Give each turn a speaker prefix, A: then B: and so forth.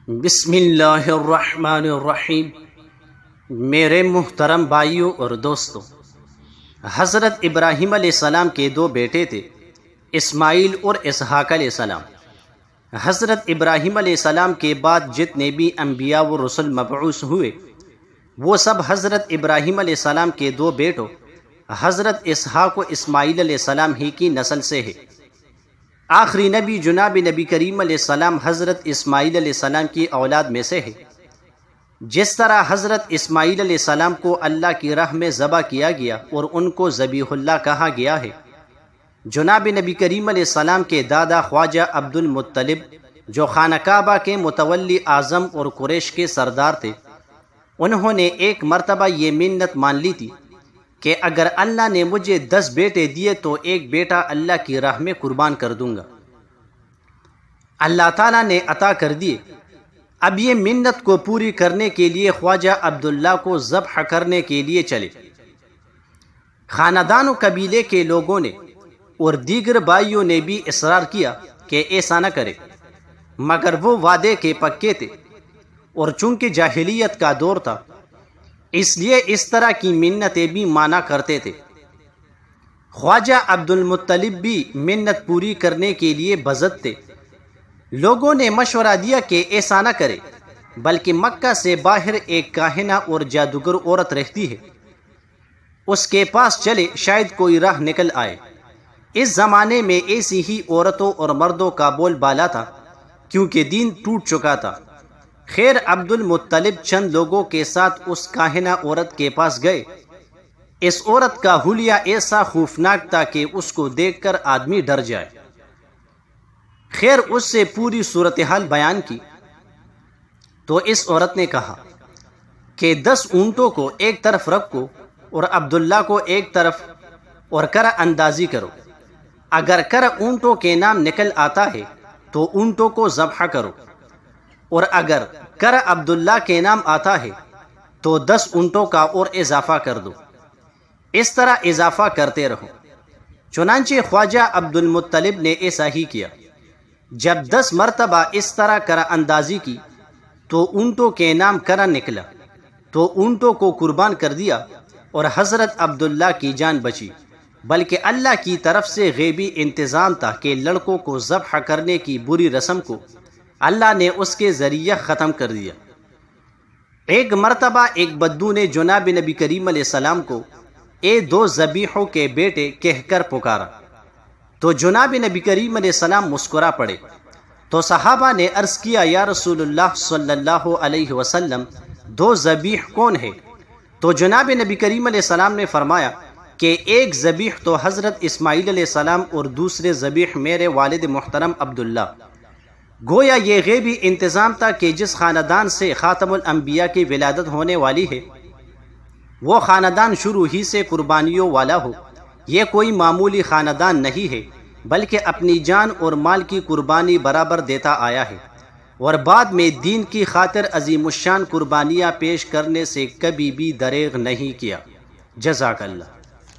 A: بسم اللہ الرحمن الرحیم۔ میرے محترم بھائیوں اور دوستوں، حضرت ابراہیم علیہ السلام کے دو بیٹے تھے، اسماعیل اور اسحاق علیہ السلام۔ حضرت ابراہیم علیہ السلام کے بعد جتنے بھی انبیاء و رسل مبعوث ہوئے وہ سب حضرت ابراہیم علیہ السلام کے دو بیٹوں حضرت اسحاق و اسماعیل علیہ السلام ہی کی نسل سے ہے۔ آخری نبی جناب نبی کریم علیہ السلام حضرت اسماعیل علیہ السلام کی اولاد میں سے ہے۔ جس طرح حضرت اسماعیل علیہ السلام کو اللہ کی راہ میں ذبح کیا گیا اور ان کو ذبیح اللہ کہا گیا ہے، جناب نبی کریم علیہ السلام کے دادا خواجہ عبد المطلب جو خانہ کعبہ کے متولی اعظم اور قریش کے سردار تھے، انہوں نے ایک مرتبہ یہ منت مان لی تھی کہ اگر اللہ نے مجھے 10 بیٹے دیے تو ایک بیٹا اللہ کی راہ میں قربان کر دوں گا۔ اللہ تعالیٰ نے عطا کر دیے۔ اب یہ منت کو پوری کرنے کے لیے خواجہ عبداللہ کو ذبح کرنے کے لیے چلے۔ خاندان و قبیلے کے لوگوں نے اور دیگر بھائیوں نے بھی اصرار کیا کہ ایسا نہ کرے، مگر وہ وعدے کے پکے تھے، اور چونکہ جاہلیت کا دور تھا اس لیے اس طرح کی منتیں بھی مانا کرتے تھے۔ خواجہ عبد المطلب بھی منت پوری کرنے کے لیے بضد تھے۔ لوگوں نے مشورہ دیا کہ ایسا نہ کرے، بلکہ مکہ سے باہر ایک کاہنہ اور جادوگر عورت رہتی ہے، اس کے پاس چلے، شاید کوئی راہ نکل آئے۔ اس زمانے میں ایسی ہی عورتوں اور مردوں کا بول بالا تھا، کیونکہ دین ٹوٹ چکا تھا۔ خیر، عبد المطلب چند لوگوں کے ساتھ اس کاہنہ عورت کے پاس گئے۔ اس عورت کا حلیہ ایسا خوفناک تھا کہ اس کو دیکھ کر آدمی ڈر جائے۔ خیر، اس سے پوری صورتحال بیان کی تو اس عورت نے کہا کہ 10 اونٹوں کو ایک طرف رکھو اور عبداللہ کو ایک طرف اور کرہ اندازی کرو۔ اگر کرہ اونٹوں کے نام نکل آتا ہے تو اونٹوں کو ذبح کرو، اور اگر کرہ عبداللہ کے نام آتا ہے تو 10 اونٹوں کا اور اضافہ کر دو۔ اس طرح اضافہ کرتے رہو۔ چنانچہ خواجہ عبد المطلب نے ایسا ہی کیا۔ جب 10 مرتبہ اس طرح کرہ اندازی کی تو اونٹوں کے نام کرہ نکلا، تو اونٹوں کو قربان کر دیا اور حضرت عبداللہ کی جان بچی، بلکہ اللہ کی طرف سے غیبی انتظام تھا کہ لڑکوں کو ذبح کرنے کی بری رسم کو اللہ نے اس کے ذریعہ ختم کر دیا۔ ایک مرتبہ ایک بدو نے جناب نبی کریم علیہ السلام کو 2 ذبیحوں کے بیٹے کہہ کر پکارا، تو جناب نبی کریم علیہ السلام مسکرا پڑے۔ تو صحابہ نے عرض کیا، یا رسول اللہ صلی اللہ علیہ وسلم، 2 ذبیح کون ہے؟ تو جناب نبی کریم علیہ السلام نے فرمایا کہ ایک ذبیح تو حضرت اسماعیل علیہ السلام اور دوسرے ذبیح میرے والد محترم عبداللہ۔ گویا یہ غیبی انتظام تھا کہ جس خاندان سے خاتم الانبیاء کی ولادت ہونے والی ہے وہ خاندان شروع ہی سے قربانیوں والا ہو۔ یہ کوئی معمولی خاندان نہیں ہے، بلکہ اپنی جان اور مال کی قربانی برابر دیتا آیا ہے، اور بعد میں دین کی خاطر عظیم الشان قربانیاں پیش کرنے سے کبھی بھی دریغ نہیں کیا۔ جزاک اللہ۔